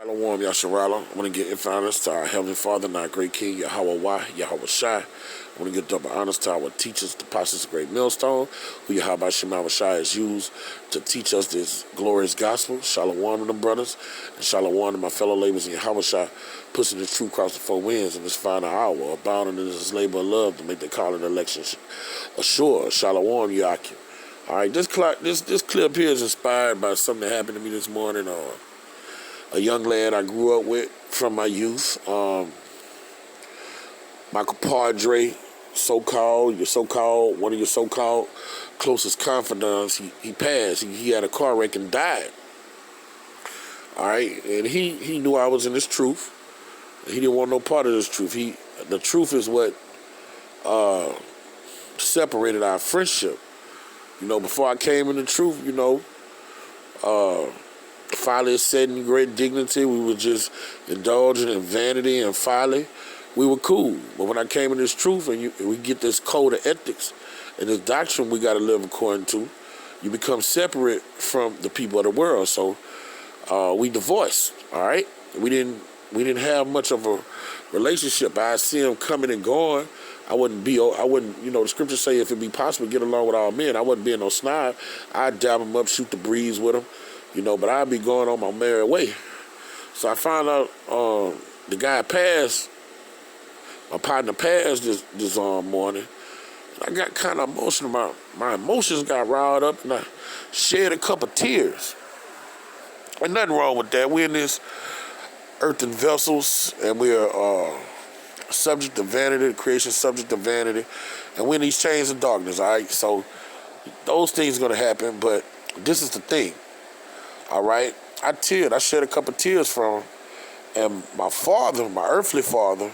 Shalom, Yasharala. I want to give infinite honors to our Heavenly Father and our great King, Yahweh Wah, Yahweh Shai. I want to give double honors to our teachers, the apostles of Great Millstone, who Yahweh Shema Shai has used to teach us this glorious gospel. Shalom to them brothers, and shalom to my fellow laborers in Yahweh Shai, pushing the truth across the four winds in this final hour, abounding in this labor of love to make the calling and election assure. Shalom, Yakim. All right, this clip here is inspired by something that happened to me this morning. A young lad I grew up with from my youth, my compadre, one of your so-called closest confidants. He passed. He had a car wreck and died. All right, and he knew I was in this truth. He didn't want no part of this truth. The truth is what separated our friendship. You know, before I came in the truth, folly said in great dignity, we were just indulging in vanity and folly. We were cool. But when I came in this truth and we get this code of ethics and this doctrine we got to live according to, you become separate from the people of the world. So we divorced, all right? We didn't have much of a relationship. I see him coming and going. The scriptures say if it be possible, get along with all men. I wasn't being no snob. I'd dab him up, shoot the breeze with him. But I'd be going on my merry way. So I found out the guy passed, my partner passed this morning. And I got kind of emotional. My emotions got riled up, and I shed a couple tears. And nothing wrong with that. We're in this earthen vessels, and we're subject to vanity, the creation subject to vanity. And we're in these chains of darkness, all right? So those things are going to happen, but this is the thing. All right, I shed a couple tears from him. And my father, my earthly father,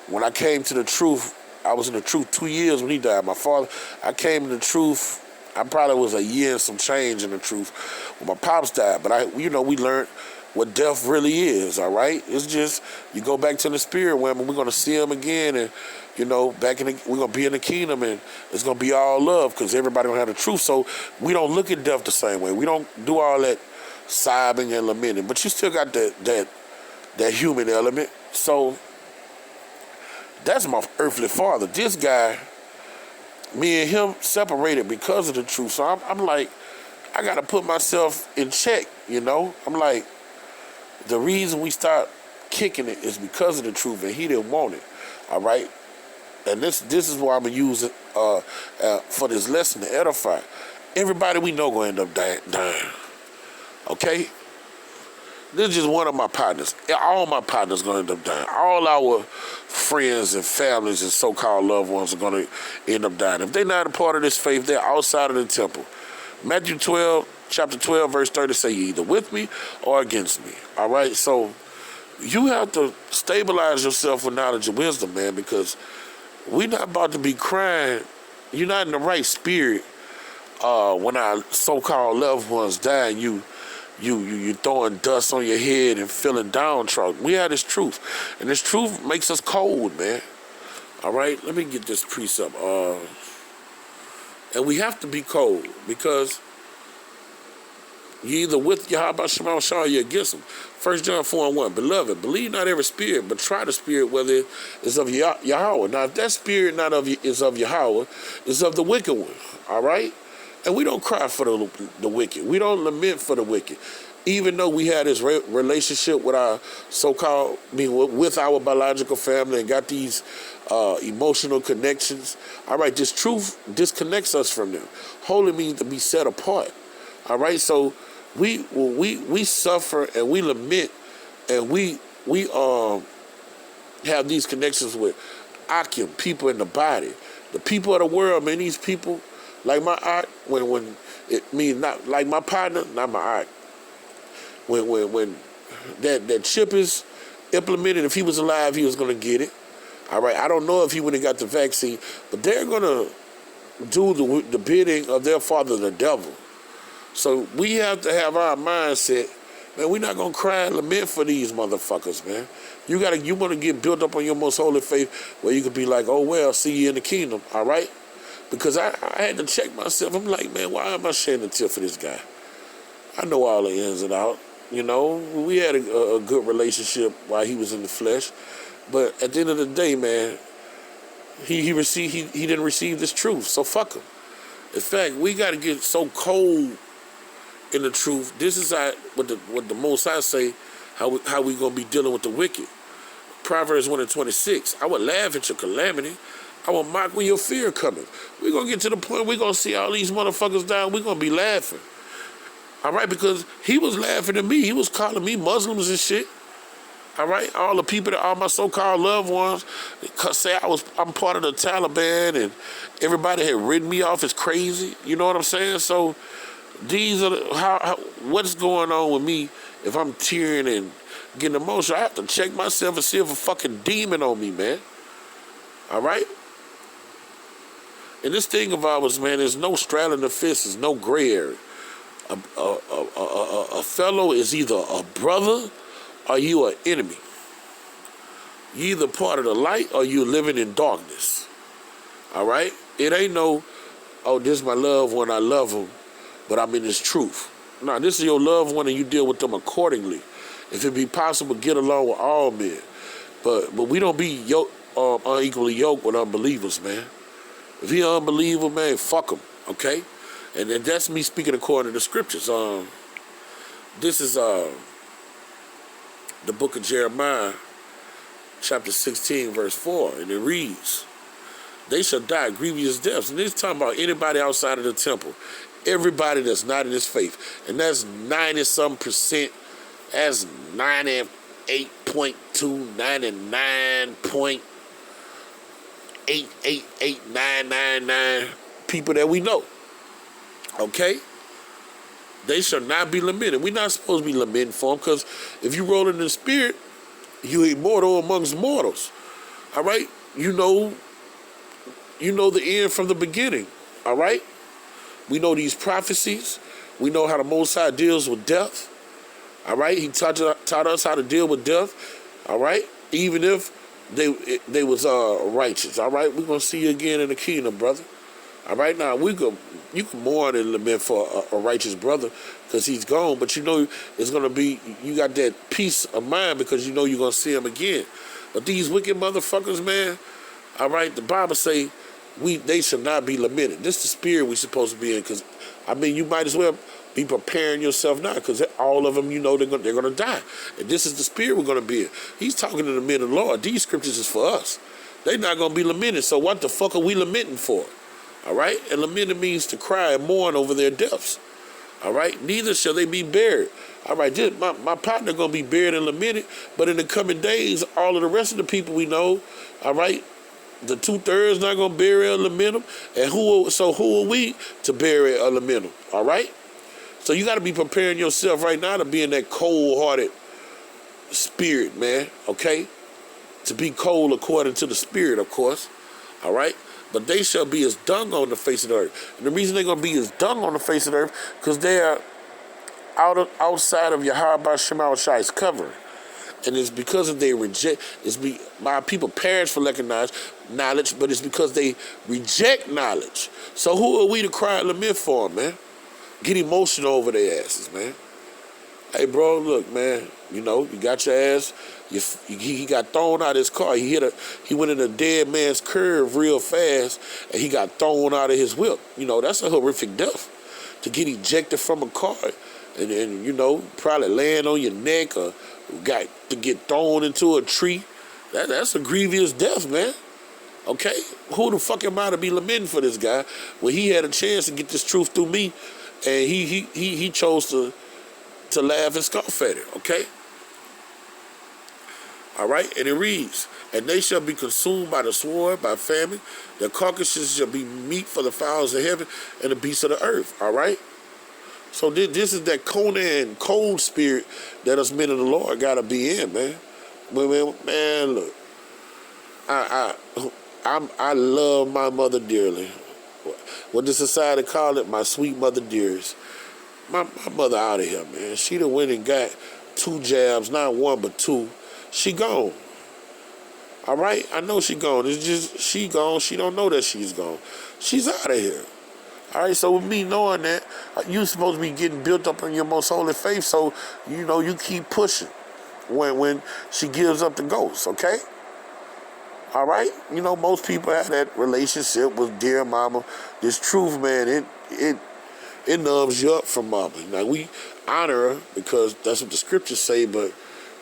when I came to the truth, I was in the truth 2 years when he died. My father, I came in the truth, I probably was a year and some change in the truth when my pops died. But we learned what death really is, all right? It's just, you go back to the spirit realm and we're going to see him again, and we're going to be in the kingdom, and it's going to be all love because everybody going to have the truth. So we don't look at death the same way. We don't do all that sobbing and lamenting, but you still got that human element. So that's my earthly father. This guy, me and him separated because of the truth. So I'm like, I got to put myself in check, I'm like, the reason we start kicking it is because of the truth, and he didn't want it, all right? And this is why I'm going to use it for this lesson to edify. Everybody we know going to end up dying, okay? This is just one of my partners. All my partners going to end up dying. All our friends and families and so-called loved ones are going to end up dying. If they're not a part of this faith, they're outside of the temple. Matthew 12, chapter 12, verse 30 say, you're either with me or against me, all right? So you have to stabilize yourself with knowledge and wisdom, man, because we're not about to be crying. You're not in the right spirit when our so-called loved ones die and you throwing dust on your head and feeling downtrodden. We have this truth, and this truth makes us cold, man. All right, let me get this precept. And we have to be cold because you either with Yahweh Shema Shah or you're against him. 1 John 4:1, beloved, believe not every spirit, but try the spirit whether it is of Yahweh. Now, if that spirit is of Yahweh, it's of the wicked one, all right? And we don't cry for the wicked. We don't lament for the wicked. Even though we had this relationship with our with our biological family and got these emotional connections, all right, this truth disconnects us from them. Holy means to be set apart, all right? So we suffer and we lament and we have these connections with Akim, people in the body. The people of the world, man, these people, like my aunt, when it means not like my partner, not my aunt. When that chip is implemented, if he was alive, he was going to get it. All right, I don't know if he would have got the vaccine, but they're going to do the bidding of their father, the devil. So we have to have our mindset, man, we're not going to cry and lament for these motherfuckers, man. You want to get built up on your most holy faith where you could be like, oh, well, see you in the kingdom, all right? Because I had to check myself. I'm like, man, why am I shedding a tear for this guy? I know all the ins and outs. You know, we had a good relationship while he was in the flesh. But at the end of the day, man, he didn't receive this truth. So fuck him. In fact, we got to get so cold in the truth. This is what the Most High say, how we gonna be dealing with the wicked. Proverbs 1:26. I would laugh at your calamity. I will mock when your fear coming. We're gonna get to the point we're gonna see all these motherfuckers down. We're gonna be laughing. All right, because he was laughing at me. He was calling me Muslims and shit. All right, all the people all my so-called loved ones say I'm part of the Taliban and everybody had written me off as crazy. You know what I'm saying? So these are what's going on with me if I'm tearing and getting emotional. I have to check myself and see if a fucking demon on me, man. All right? And this thing of ours, man, there's no straddling the fist, there's no gray area. A fellow is either a brother or you an enemy. You either part of the light or you living in darkness. All right? It ain't no, oh, this is my loved one, I love him, but I'm in this truth. No, this is your loved one and you deal with them accordingly. If it be possible, get along with all men. But we don't be unequally yoked with unbelievers, man. If he an unbeliever, man, fuck him, okay? And that's me speaking according to the scriptures. This is the book of Jeremiah, chapter 16, verse 4, and it reads, they shall die grievous deaths. And this is talking about anybody outside of the temple. Everybody that's not in his faith. And that's 90-some%. That's 98.2, 99.888999 people that we know. Okay? They shall not be lamented. We're not supposed to be lamenting for them because if you roll in the spirit, you immortal amongst mortals. All right? You know the end from the beginning. All right? We know these prophecies. We know how the Most High deals with death. All right? He taught us how to deal with death. All right? Even if they was righteous. All right? We're going to see you again in the kingdom, brother. All right, now you can mourn and lament for a righteous brother because he's gone, but you know it's gonna be, you got that peace of mind because you know you're gonna see him again. But these wicked motherfuckers, man, all right, the Bible say they should not be lamented. This is the spirit we supposed to be in, because I mean you might as well be preparing yourself now, because all of them, you know, they're gonna die, and this is the spirit we're gonna be in. He's talking to the men of the Lord. These scriptures is for us. They're not gonna be lamented. So what the fuck are we lamenting for? All right? And lamenting means to cry and mourn over their deaths. All right? Neither shall they be buried. All right, my partner going to be buried and lamented, but in the coming days, all of the rest of the people we know, all right, the 2/3 not going to bury or lament them. And who are we to bury or lament them? All right? So you got to be preparing yourself right now to be in that cold-hearted spirit, man, okay? To be cold according to the spirit, of course. All right? But they shall be as dung on the face of the earth. And the reason they're going to be as dung on the face of the earth, because they are outside of Yahweh Shema Shai's covering. And it's because of they reject, my people perish for lack of knowledge, but it's because they reject knowledge. So who are we to cry and lament for them, man? Get emotional over their asses, man. Hey, bro, look, man, you know, you got your ass. He got thrown out of his car. He went in a dead man's curve real fast, and he got thrown out of his whip. You know, that's a horrific death. To get ejected from a car and you know, probably land on your neck or got to get thrown into a tree. That's a grievous death, man. Okay? Who the fuck am I to be lamenting for this guy when he had a chance to get this truth through me, and he chose to laugh and scoff at it, okay? All right, and it reads, and they shall be consumed by the sword, by famine. Their carcasses shall be meat for the fowls of heaven and the beasts of the earth, all right? So this is that Conan cold spirit that us men of the Lord got to be in, man. Man, look, I love my mother dearly. What the society call it, my sweet mother dearest. My mother out of here, man. She done went and got 2 jabs, not 1 but 2. She gone. All right? I know she gone. It's just she gone. She don't know that she's gone. She's out of here. All right, so with me knowing that, you supposed to be getting built up in your most holy faith, so you keep pushing when she gives up the ghost, okay? All right, most people have that relationship with dear mama. This truth, man, it numbs you up from mama. Now we honor her because that's what the scriptures say, but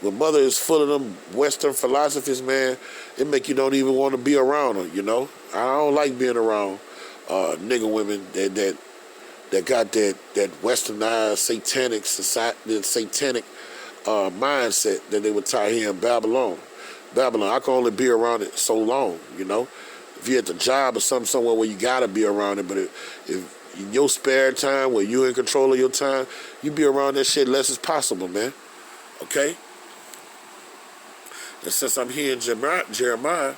when mother is full of them Western philosophies, man, it make you don't even want to be around her. I don't like being around nigga women that got that westernized satanic society, satanic mindset that they would tie here in Babylon. I can only be around it so long, If you're at the job or somewhere where you gotta be around it, but if in your spare time where you're in control of your time, you be around that shit less as possible, man. Okay? And since I'm here in Jeremiah,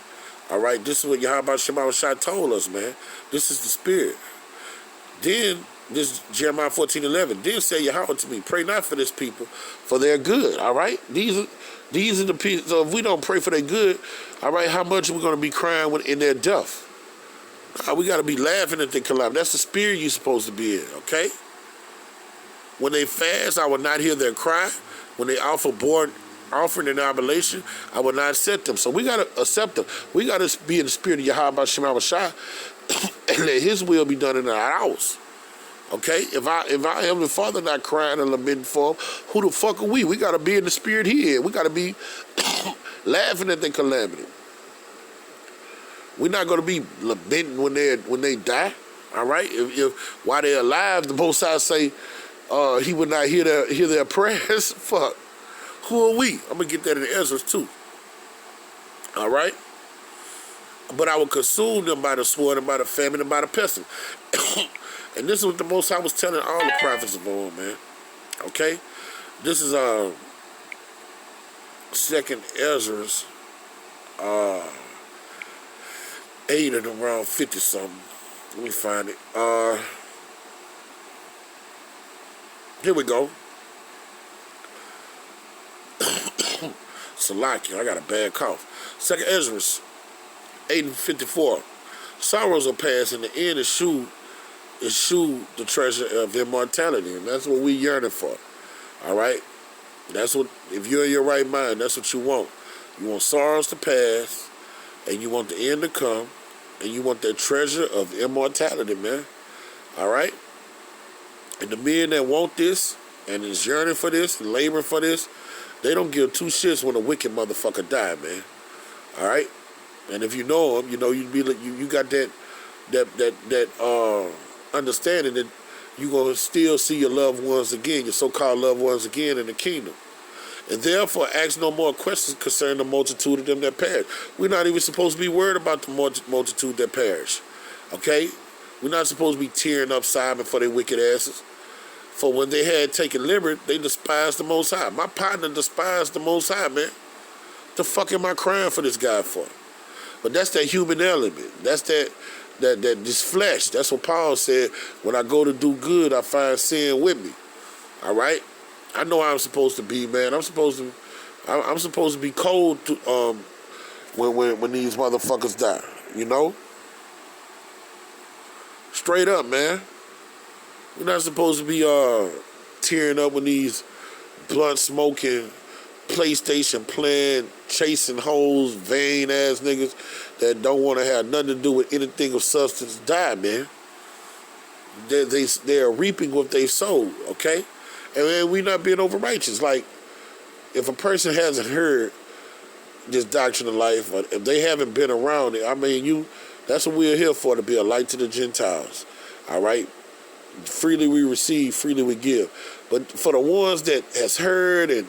all right, this is what Yahweh Shema Shai told us, man. This is the spirit. Then, this Jeremiah 14:11. Then say Yahweh to me, pray not for this people, for their good, all right? These are the people. So if we don't pray for their good, all right, how much are we going to be crying in their death? We got to be laughing at their calamity. That's the spirit you're supposed to be in, okay? When they fast, I will not hear their cry. When they offer offering and oblation, I will not accept them. So we got to accept them. We got to be in the spirit of Yahweh Shema Shai and let his will be done in our house. Okay? If I Heavenly Father not crying and lamenting for him, who the fuck are we? We got to be in the spirit here. We got to be laughing at their calamity. We're not going to be lamenting when they die. All right? If while they're alive, the Most High say he would not hear their prayers. Fuck. Who are we? I'm going to get that in Ezra too. All right? But I will consume them by the sword and by the famine and by the pestilence. And this is what the Most High was telling all the prophets of old, man. Okay? This is 2nd Ezra's 8 and around 50 something. Let me find it. Here we go. Salakia, I got a bad cough. 2nd Ezra's 8 and 54. Sorrows are past, and the end is shewed the treasure of immortality, and that's what we yearning for. All right, that's what. If you're in your right mind, that's what you want. You want sorrows to pass, and you want the end to come, and you want that treasure of immortality, man. All right, and the men that want this and is yearning for this and laboring for this, they don't give two shits when a wicked motherfucker die, man. All right, and if you know him, you got that understanding that you're going to still see your loved ones again, your so-called loved ones again in the kingdom. And therefore, ask no more questions concerning the multitude of them that perish. We're not even supposed to be worried about the multitude that perish. Okay? We're not supposed to be tearing up Simon for their wicked asses. For when they had taken liberty, they despised the Most High. My partner despised the Most High, man. The fuck am I crying for this guy for? But that's that human element. That's that this flesh. That's what Paul said. When I go to do good, I find sin with me. All right. I know how I'm supposed to be, man. I'm supposed to be cold to, when these motherfuckers die. Straight up, man. We're not supposed to be tearing up when these blunt smoking, PlayStation playing, chasing hoes, vain ass niggas that don't want to have nothing to do with anything of substance die, man. They're reaping what they sowed, okay? And we not being over righteous. Like, if a person hasn't heard this doctrine of life, or if they haven't been around it, that's what we're here for, to be a light to the Gentiles. All right? Freely we receive, freely we give. But for the ones that has heard and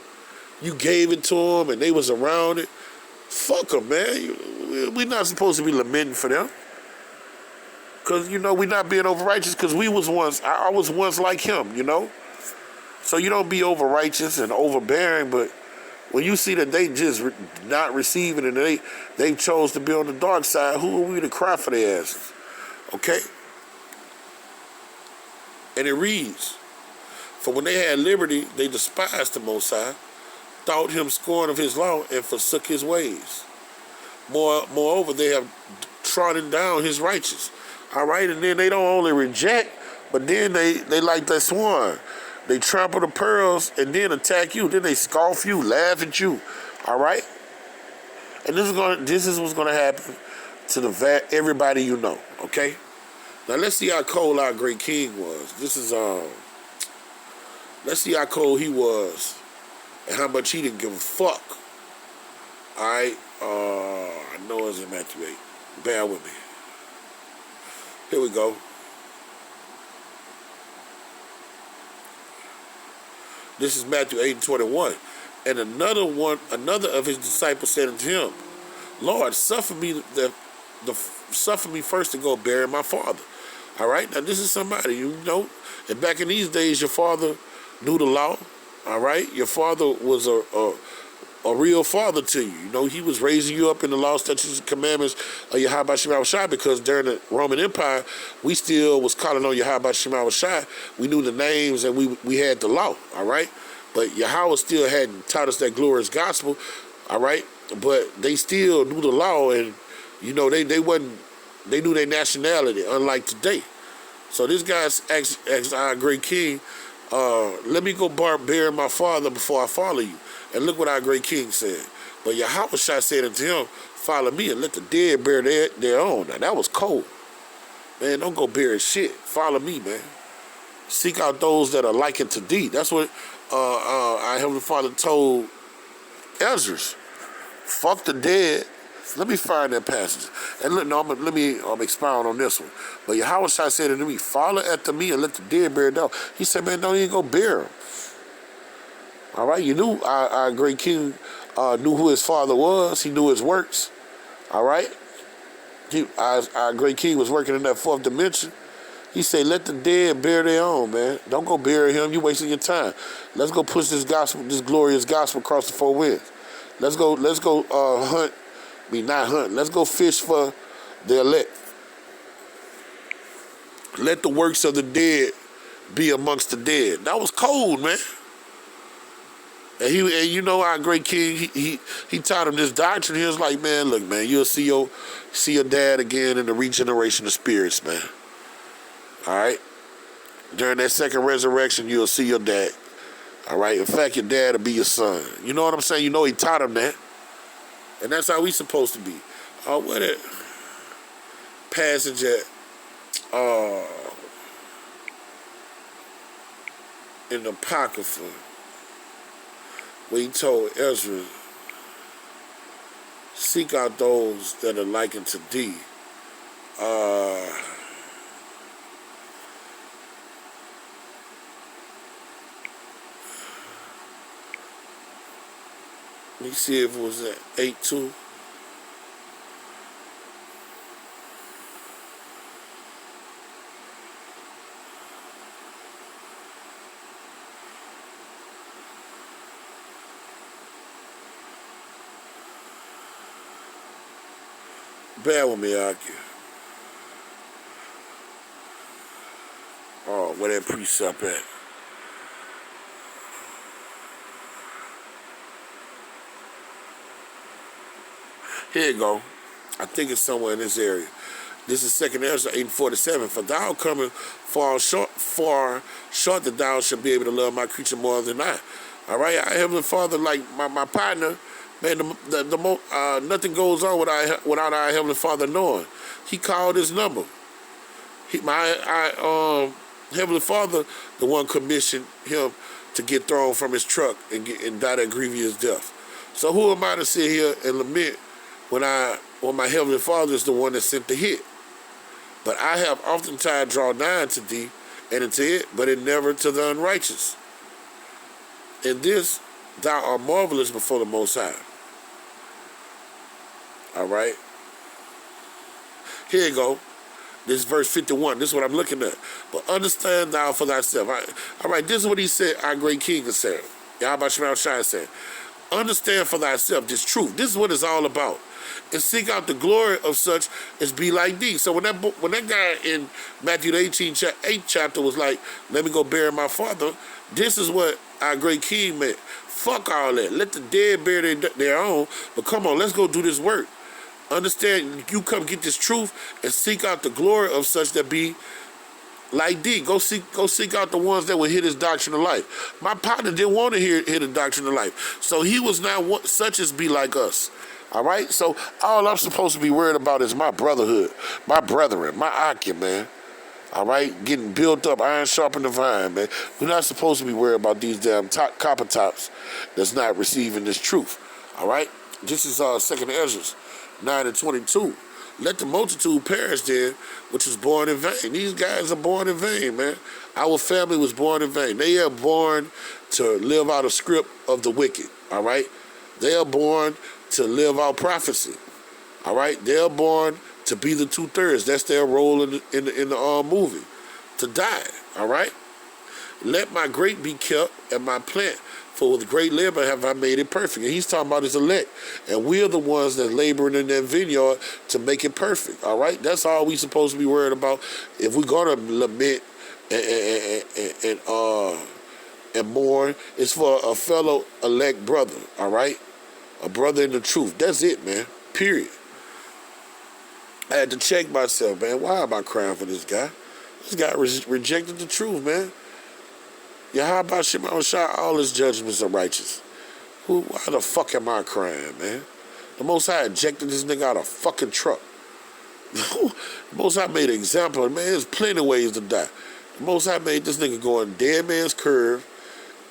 you gave it to them and they was around it, fuck them, man. We're not supposed to be lamenting for them. Because, we're not being over righteous, because I was once like him, So you don't be over righteous and overbearing, but when you see that they just not receiving and they chose to be on the dark side, who are we to cry for their asses? Okay? And it reads, for when they had liberty, they despised the Most High, thought him scorn of his law, and forsook his ways. Moreover, they have trodden down his righteous. All right, and then they don't only reject, But then they like that swan. They trample the pearls and then attack you. Then they scoff you, laugh at you. All right? And this is what's gonna happen to everybody you know, okay? Now let's see how cold our great king was. Let's see how cold he was and how much he didn't give a fuck. Alright? I know it's in Matthew 8. Bear with me. Here we go. This is Matthew 8:21. And another of his disciples said unto him, Lord, suffer me first to go bury my father. All right? Now this is somebody, you know, and back in these days your father knew the law. All right? Your father was a real father to you. You know, he was raising you up in the law, statutes, and commandments of Yahweh Shema Shai, because during the Roman Empire, we still was calling on Yahweh Shema Shai. We knew the names and we had the law, all right? But Yahweh still hadn't taught us that glorious gospel, all right? But they still knew the law, and, you know, they knew their nationality, unlike today. So this guy asked our great king, let me go bury my father before I follow you. And look what our great king said. But Yahweh said unto him, follow me and let the dead bury their own. Now that was cold. Man, don't go bury shit. Follow me, man. Seek out those that are likened to thee. That's what our Heavenly Father told Ezra. Fuck the dead. Let me find that passage. And look, no, let me expound on this one. But Yahweh said unto me, follow after me and let the dead bury their own. He said, man, don't even go bury them. All right, you knew our great king knew who his father was. He knew his works. All right, our great king was working in that fourth dimension. He said, let the dead bury their own, man. Don't go bury him. You wasting your time. Let's go push this gospel, this glorious gospel across the four winds. Let's go hunt. Not hunt. Let's go fish for the elect. Let the works of the dead be amongst the dead. That was cold, man. And you know our great king, he taught him this doctrine. He was like, man, look, man, you'll see your dad again in the regeneration of spirits, man. All right? During that second resurrection, you'll see your dad. All right? In fact, your dad will be your son. You know what I'm saying? You know he taught him that. And that's how we supposed to be. What a passage at in the Apocrypha, where he told Ezra, seek out those that are likened to thee. Let me see if it was at 8:2. Bear with me, Aki. Oh, where that precept at? Here you go. I think it's somewhere in this area. This is 2nd Ezra 8:47. For thou coming far short that thou shalt be able to love my creature more than I. All right, our Heavenly Father, like my partner, man, nothing goes on without our Heavenly Father knowing. He called his number. My Heavenly Father, the one commissioned him to get thrown from his truck and die that grievous death. So who am I to sit here and lament when my Heavenly Father is the one that sent the hit? But I have oftentimes drawn nigh to thee and into it, but it never to the unrighteous. In this thou art marvelous before the Most High. All right. Here you go. This is verse 51. This is what I'm looking at. But understand thou for thyself. All right, this is what he said, our great king has said. Yahweh Shema Shai said, understand for thyself this truth. This is what it's all about. And seek out the glory of such as be like thee. So when that guy in Matthew 8th chapter was like, let me go bury my father, this is what our great king meant. Fuck all that. Let the dead bury their own. But come on, let's go do this work. Understand, you come get this truth and seek out the glory of such that be Like D, go seek out the ones that will hear this doctrine of life. My partner didn't want to hear the doctrine of life, so he was not such as be like us. All right, so all I'm supposed to be worried about is my brotherhood, my brethren, my Akim, man. All right, getting built up, iron sharpened the iron, man. We're not supposed to be worried about these damn copper tops that's not receiving this truth. All right, this is 2nd Ezra 9:22. Let the multitude perish then, which was born in vain. These guys are born in vain, man. Our family was born in vain. They are born to live out a script of the wicked, all right? They are born to live out prophecy, all right? They are born to be the 2/3. That's their role in the movie, to die, all right? Let my grape be kept and my plant, for with great labor have I made it perfect. And he's talking about his elect. And we're the ones that's laboring in that vineyard to make it perfect, all right? That's all we supposed to be worried about. If we're going to lament and mourn, it's for a fellow elect brother, all right? A brother in the truth. That's it, man, period. I had to check myself, man. Why am I crying for this guy? This guy rejected the truth, man. Yahweh Shema Shah, all his judgments are righteous. Why the fuck am I crying, man? The Most High ejected this nigga out of a fucking truck. The Most High made an example. Man, there's plenty of ways to die. The Most High made this nigga go on dead man's curve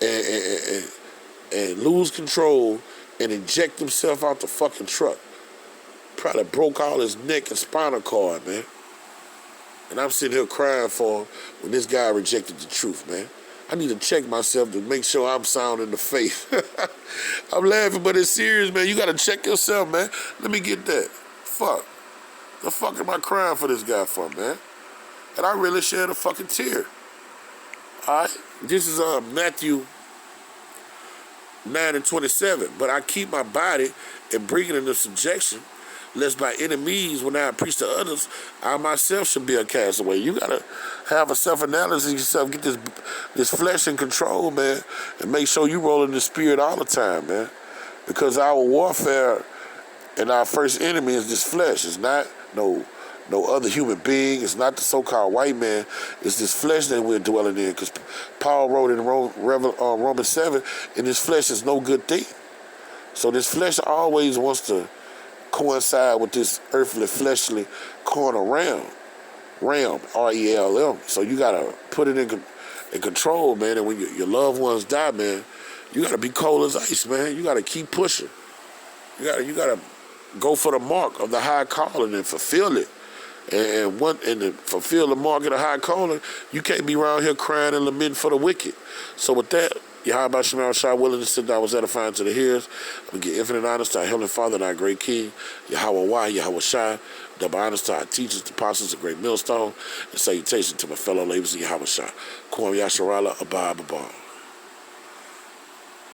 and lose control and eject himself out the fucking truck. Probably broke all his neck and spinal cord, man. And I'm sitting here crying for him when this guy rejected the truth, man. I need to check myself to make sure I'm sound in the faith. I'm laughing, but it's serious, man. You got to check yourself, man. Let me get that. Fuck. The fuck am I crying for this guy for, man? And I really shed a fucking tear. All right? This is Matthew 9:27. But I keep my body and bring it into subjection, lest by enemies, when I preach to others, I myself should be a castaway. You got to have a self-analysis yourself, get this flesh in control, man, and make sure you roll in the spirit all the time, man. Because our warfare and our first enemy is this flesh. It's not no other human being. It's not the so-called white man. It's this flesh that we're dwelling in. Because Paul wrote in Romans 7, in this flesh is no good thing. So this flesh always wants to coincide with this earthly, fleshly corner realm, RELM. So you gotta put it in control, man. And when your loved ones die, man, you gotta be cold as ice, man. You gotta keep pushing. You gotta go for the mark of the high calling and fulfill it. And to fulfill the mark of the high calling, you can't be around here crying and lamenting for the wicked. So with that, Yahweh Shema Shah, willing to sit down, was edifying to the hearers. We give infinite honors to our Heavenly Father and our great King, Yahweh Yahweh Shah. Double honors to our teachers, the apostles, the great millstone, and salutation to my fellow laborers in Yahweh Shah. Kwam Yasharala, Abba.